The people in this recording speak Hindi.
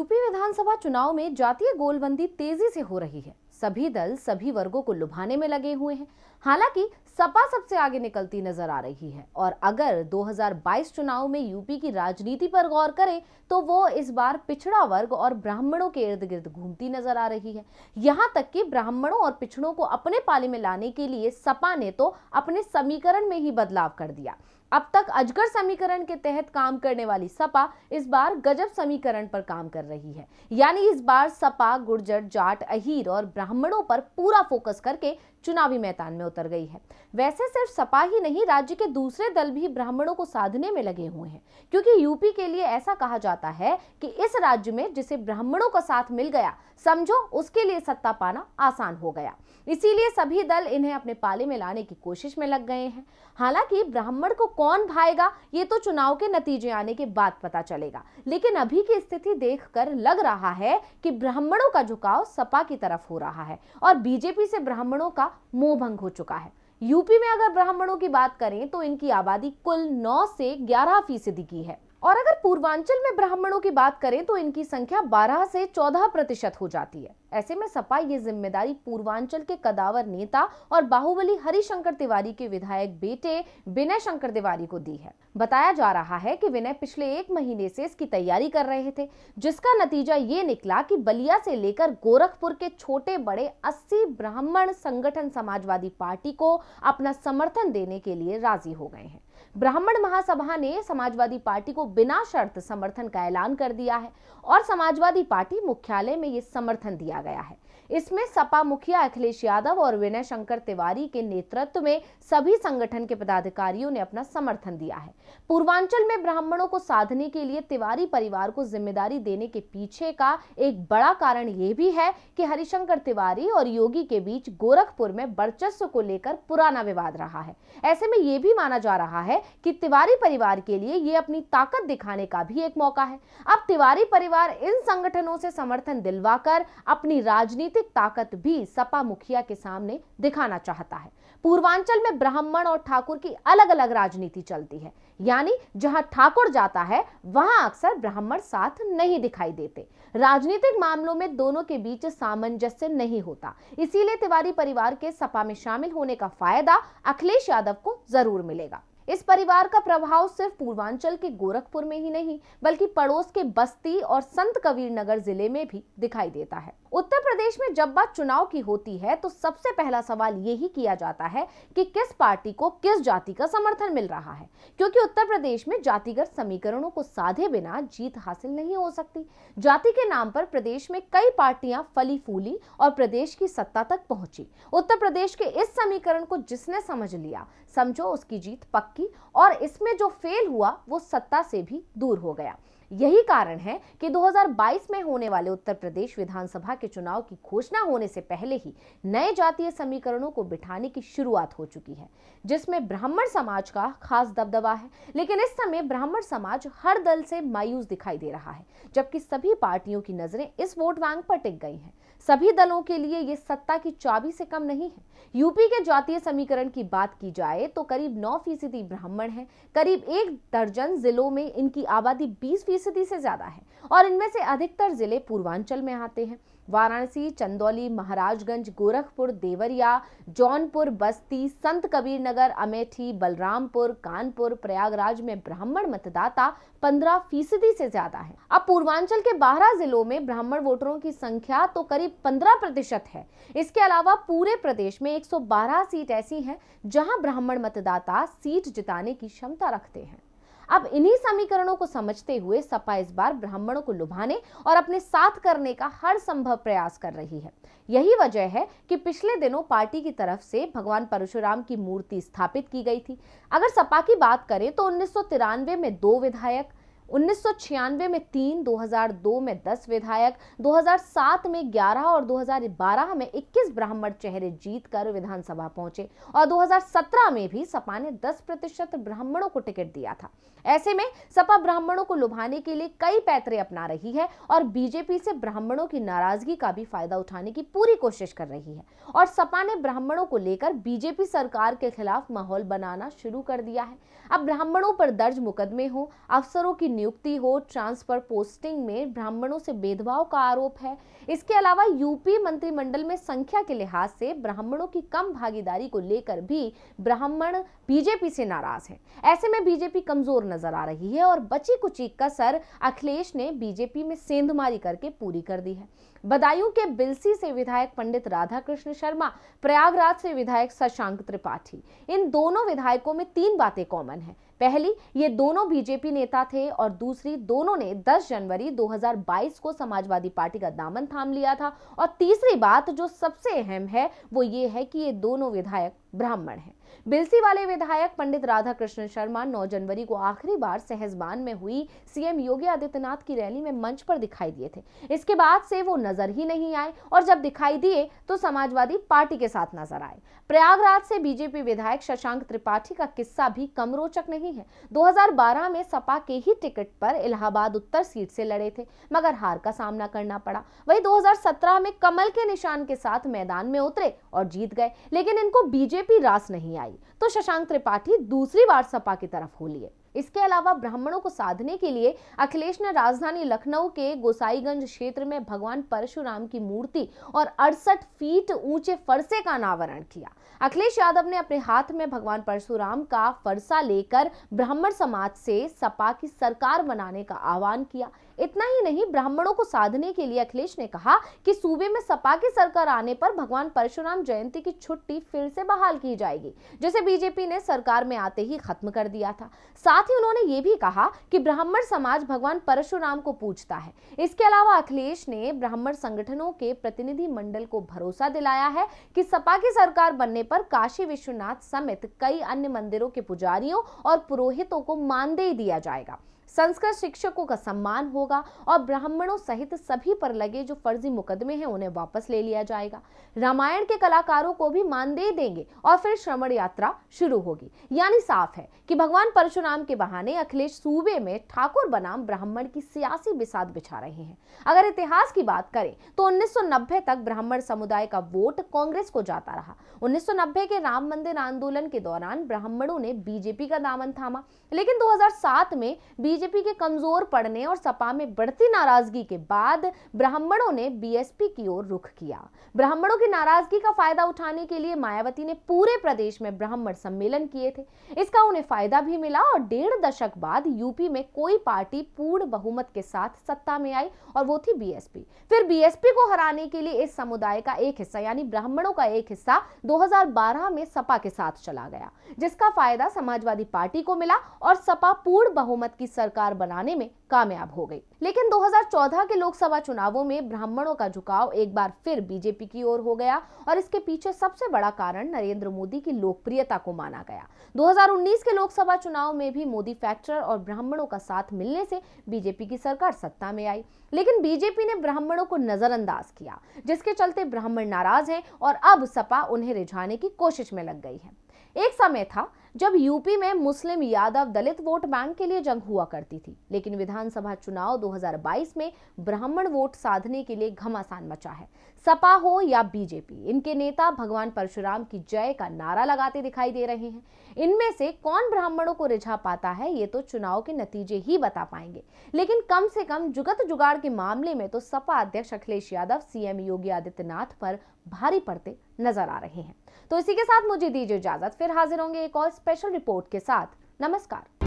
यूपी विधानसभा चुनाव में जातीय गोलबंदी तेजी से हो रही है। सभी दल सभी वर्गों को लुभाने में लगे हुए हैं। हालांकि सपा सबसे आगे निकलती नजर आ रही है और अगर 2022 चुनाव में यूपी की राजनीति पर गौर करें तो वो इस बार पिछड़ा वर्ग और ब्राह्मणों के इर्द गिर्द घूमती नजर आ रही है। यहां तक कि ब्राह्मणों और पिछड़ों को अपने पाले में लाने के लिए सपा ने तो अपने समीकरण में ही बदलाव कर दिया। अब तक अजगर समीकरण के तहत काम करने वाली सपा इस बार गजब समीकरण पर काम कर रही है। यानी इस बार सपा गुर्जर, जाट, अहीर और ब्राह्मणों पर पूरा फोकस करके चुनावी मैदान में उतर गई है। वैसे सिर्फ सपा ही नहीं, राज्य के दूसरे दल भी ब्राह्मणों को साधने में लगे हुए हैं, क्योंकि यूपी के लिए ऐसा कहा जाता है कि इस राज्य में जिसे ब्राह्मणों का साथ मिल गया, समझो उसके लिए सत्ता पाना आसान हो गया। इसीलिए सभी दल इन्हें अपने पाले में लाने की कोशिश में लग गए हैं। हालांकि ब्राह्मण को कौन भाएगा ये तो चुनाव के नतीजे आने के बाद पता चलेगा, लेकिन अभी की स्थिति देखकर लग रहा है कि ब्राह्मणों का झुकाव सपा की तरफ हो रहा है और बीजेपी से ब्राह्मणों का मोह भंग हो चुका है। यूपी में अगर ब्राह्मणों की बात करें तो इनकी आबादी कुल 9 से 11% की है और अगर पूर्वांचल में ब्राह्मणों की बात करें तो इनकी संख्या 12 से 14% हो जाती है। ऐसे में सपा ये जिम्मेदारी पूर्वांचल के कदावर नेता और बाहुबली हरिशंकर तिवारी के विधायक बेटे विनय शंकर तिवारी को दी है। बताया जा रहा है कि विनय पिछले 1 महीने से इसकी तैयारी कर रहे थे, जिसका नतीजा ये निकला कि बलिया से लेकर गोरखपुर के छोटे बड़े 80 ब्राह्मण संगठन समाजवादी पार्टी को अपना समर्थन देने के लिए राजी हो गए हैं। ब्राह्मण महासभा ने समाजवादी पार्टी को बिना शर्त समर्थन का ऐलान कर दिया है और समाजवादी पार्टी मुख्यालय में ये समर्थन दिया गया है। इसमें सपा मुखिया अखिलेश यादव और विनय शंकर तिवारी के नेतृत्व में सभी संगठन के पदाधिकारियों ने अपना समर्थन दिया है। पूर्वांचल में ब्राह्मणों को साधने के लिए तिवारी परिवार को जिम्मेदारी देने के पीछे का एक बड़ा कारण यह भी है कि हरिशंकर तिवारी और योगी के बीच गोरखपुर में वर्चस्व को लेकर पुराना विवाद रहा है। ऐसे में यह भी माना जा रहा है कि तिवारी परिवार के लिए यह अपनी ताकत दिखाने का भी एक मौका है। अब तिवारी परिवार इन संगठनों से समर्थन दिलवाकर अपनी राजनीतिक ताकत भी सपा मुखिया के सामने दिखाना चाहता है। पूर्वांचल में ब्राह्मण और ठाकुर की अलग अलग राजनीति चलती है, यानी जहां ठाकुर जाता है वहां अक्सर ब्राह्मण साथ नहीं दिखाई देते। राजनीतिक मामलों में दोनों के बीच सामंजस्य नहीं होता, इसीलिए तिवारी परिवार के सपा में शामिल होने का फायदा अखिलेश यादव को जरूर मिलेगा। इस परिवार का प्रभाव सिर्फ पूर्वांचल के गोरखपुर में ही नहीं बल्कि पड़ोस के बस्ती और संत कबीर नगर जिले में भी दिखाई देता है। उत्तर प्रदेश में जब बात चुनाव की होती है तो सबसे पहला सवाल यही किया जाता है कि किस पार्टी को किस जाति का समर्थन मिल रहा है, क्योंकि उत्तर प्रदेश में जातिगत समीकरणों को साधे बिना जीत हासिल नहीं हो सकती। जाति के नाम पर प्रदेश में कई पार्टियां फली फूली और प्रदेश की सत्ता तक पहुंची। उत्तर प्रदेश के इस समीकरण को जिसने समझ लिया, समझो उसकी जीत पक्की, और इसमें जो फेल हुआ वो सत्ता से भी दूर हो गया। यही कारण है कि 2022 में होने वाले उत्तर प्रदेश विधानसभा के चुनाव की घोषणा होने से पहले ही नए जातीय समीकरणों को बिठाने की शुरुआत हो चुकी है, जिसमें ब्राह्मण समाज का खास दबदबा है। लेकिन इस समय ब्राह्मण समाज हर दल से मायूस दिखाई दे रहा है, जबकि सभी पार्टियों की नजरें इस वोट बैंक पर टिक गई हैं। सभी दलों के लिए ये सत्ता की चाबी से कम नहीं है। यूपी के जातीय समीकरण की बात की जाए तो करीब 9% ब्राह्मण हैं, करीब 1 दर्जन जिलों में इनकी आबादी 20% से ज्यादा है और इनमें से अधिकतर जिले पूर्वांचल में आते हैं। वाराणसी, चंदौली, महाराजगंज, गोरखपुर, देवरिया, जौनपुर, बस्ती, संत कबीर नगर, अमेठी, बलरामपुर, कानपुर, प्रयागराज में ब्राह्मण मतदाता 15% से ज्यादा है। अब पूर्वांचल के 12 जिलों में ब्राह्मण वोटरों की संख्या तो करीब 15% है। इसके अलावा पूरे प्रदेश में 112 सीट ऐसी हैं जहां ब्राह्मण मतदाता सीट जिताने की क्षमता रखते हैं। अब इन्हीं समीकरणों को समझते हुए सपा इस बार ब्राह्मणों को लुभाने और अपने साथ करने का हर संभव प्रयास कर रही है। यही वजह है कि पिछले दिनों पार्टी की तरफ से भगवान परशुराम की मूर्ति स्थापित की गई थी। अगर सपा की बात करें तो 1993 में 2 विधायक, 1996 में 3, 2002 में 10 विधायक, 2007 में 11 और 2012 में 21 ब्राह्मण चेहरे जीतकर विधानसभा पहुंचे और 2017 में भी सपा ने 10% ब्राह्मणों को टिकट दिया था। ऐसे में सपा ब्राह्मणों को लुभाने के लिए कई पैतरे अपना रही है और बीजेपी से ब्राह्मणों की नाराजगी का भी फायदा उठाने की पूरी कोशिश कर रही है और सपा ने ब्राह्मणों को लेकर बीजेपी सरकार के खिलाफ माहौल बनाना शुरू कर दिया है। अब ब्राह्मणों पर दर्ज मुकदमे हो, अफसरों की नियुक्ति हो, ट्रांसफर पोस्टिंग में ब्राह्मणों से भेदभाव का आरोप है। इसके अलावा यूपी मंत्रिमंडल में संख्या के लिहाज से ब्राह्मणों की कम भागीदारी को लेकर भी ब्राह्मण बीजेपी से नाराज हैं। ऐसे में बीजेपी कमजोर नजर आ रही है और बची कुची कसर अखिलेश ने बीजेपी में सेंधमारी करके पूरी कर दी है। बदायूं के बिलसी से विधायक पंडित राधाकृष्ण शर्मा, प्रयागराज से विधायक शशांक त्रिपाठी, इन दोनों विधायकों में 3 बातें कॉमन हैं। पहली, ये दोनों बीजेपी नेता थे और दूसरी, दोनों ने 10 जनवरी 2022 को समाजवादी पार्टी का दामन थाम लिया था। और तीसरी बात जो सबसे अहम है वो ये है कि ये दोनों विधायक ब्राह्मण हैं। बिलसी वाले विधायक पंडित राधाकृष्ण शर्मा 9 जनवरी को आखिरी बार सहसबान में हुई सीएम योगी आदित्यनाथ की रैली में मंच पर दिखाई दिए थे। इसके बाद से वो नजर ही नहीं आए और जब दिखाई दिए तो समाजवादी पार्टी के साथ नजर आए। प्रयागराज से बीजेपी विधायक शशांक त्रिपाठी का किस्सा भी कम रोचक नहीं है। 2012 में सपा के ही टिकट पर इलाहाबाद उत्तर सीट से लड़े थे मगर हार का सामना करना पड़ा। वहीं 2017 में कमल के निशान के साथ मैदान में उतरे और जीत गए, लेकिन इनको बीजेपी रास नहीं आई तो शशांक त्रिपाठी दूसरी बार सपा की तरफ हो लिए। इसके अलावा ब्राह्मणों को साधने के लिए अखिलेश ने राजधानी लखनऊ के गोसाईगंज क्षेत्र में भगवान परशुराम की मूर्ति और 68 फीट ऊंचे फरसे का अनावरण किया। अखिलेश यादव ने अपने हाथ में भगवान परशुराम का फरसा लेकर ब्राह्मण समाज से सपा की सरकार बनाने का आह्वान किया। इतना ही नहीं, ब्राह्मणों को साधने के लिए अखिलेश ने कहा कि सूबे में सपा की सरकार आने पर भगवान परशुराम जयंती की छुट्टी फिर से बहाल की जाएगी, जिसे बीजेपी ने सरकार में आते ही खत्म कर दिया था। साथ ही उन्होंने ये भी कहा कि ब्राह्मण समाज भगवान परशुराम को पूजता है। इसके अलावा अखिलेश ने ब्राह्मण संगठनों के प्रतिनिधि मंडल को भरोसा दिलाया है कि सपा की सरकार बनने पर काशी विश्वनाथ समेत कई अन्य मंदिरों के पुजारियों और पुरोहितों को मानदेय दिया जाएगा, संस्कृत शिक्षकों का सम्मान होगा और ब्राह्मणों सहित सभी पर लगे जो फर्जी मुकदमे हैं उन्हें वापस ले लिया जाएगा। रामायण के कलाकारों को भी मानदेय देंगे और फिर श्रवण यात्रा शुरू होगी। यानी साफ है कि भगवान परशुराम के बहाने अखिलेश सूबे में ठाकुर बनाम ब्राह्मण की सियासी बिसात बिछा रहे हैं। अगर इतिहास की बात करें तो 1990 तक ब्राह्मण समुदाय का वोट कांग्रेस को जाता रहा। 1990 के राम मंदिर आंदोलन के दौरान ब्राह्मणों ने बीजेपी का दामन थामा, लेकिन 2007 में बीजेपी के कमजोर पड़ने और सपा में बढ़ती नाराजगी के बाद ब्राह्मणों ने बीएसपी की ओर रुख किया। ब्राह्मणों की नाराजगी का फायदा उठाने के लिए मायावती ने पूरे प्रदेश में ब्राह्मण सम्मेलन किए थे। इसका उन्हें फायदा भी मिला और 1.5 दशक बाद यूपी में कोई पार्टी पूर्ण बहुमत के साथ सत्ता में आई और वो थी बीएसपी। फिर बीएसपी को हराने के लिए इस समुदाय का एक हिस्सा यानी ब्राह्मणों का एक हिस्सा 2012 में सपा के साथ चला गया, जिसका फायदा समाजवादी पार्टी को मिला और सपा पूर्ण बहुमत की सरकार बनाने में कामयाब हो गई। लेकिन 2014 के लोकसभा चुनावों में ब्राह्मणों का झुकाव एक बार फिर बीजेपी की ओर हो गया और इसके पीछे सबसे बड़ा कारण नरेंद्र मोदी की लोकप्रियता को माना गया। 2019 के लोकसभा चुनाव में भी मोदी फैक्टर और ब्राह्मणों का साथ मिलने से बीजेपी की सरकार सत्ता में आई, लेकिन बीजेपी ने ब्राह्मणों को नजरअंदाज किया, जिसके चलते ब्राह्मण नाराज हैं और अब सपा उन्हें रिझाने की कोशिश में लग गई है। एक समय था जब यूपी में मुस्लिम, यादव, दलित वोट बैंक के लिए जंग हुआ करती थी, लेकिन विधानसभा चुनाव 2022 में ब्राह्मण वोट साधने के लिए घमासान मचा है। सपा हो या बीजेपी, इनके नेता भगवान परशुराम की जय का नारा लगाते दिखाई दे रहे हैं। इनमें से कौन ब्राह्मणों को रिझा पाता है ये तो चुनाव के नतीजे ही बता पाएंगे, लेकिन कम से कम जुगत जुगाड़ के मामले में तो सपा अध्यक्ष अखिलेश यादव सीएम योगी आदित्यनाथ पर भारी पड़ते नजर आ रहे हैं। तो इसी के साथ मुझे दीजिए इजाजत, फिर हाजिर होंगे एक और स्पेशल रिपोर्ट के साथ। नमस्कार।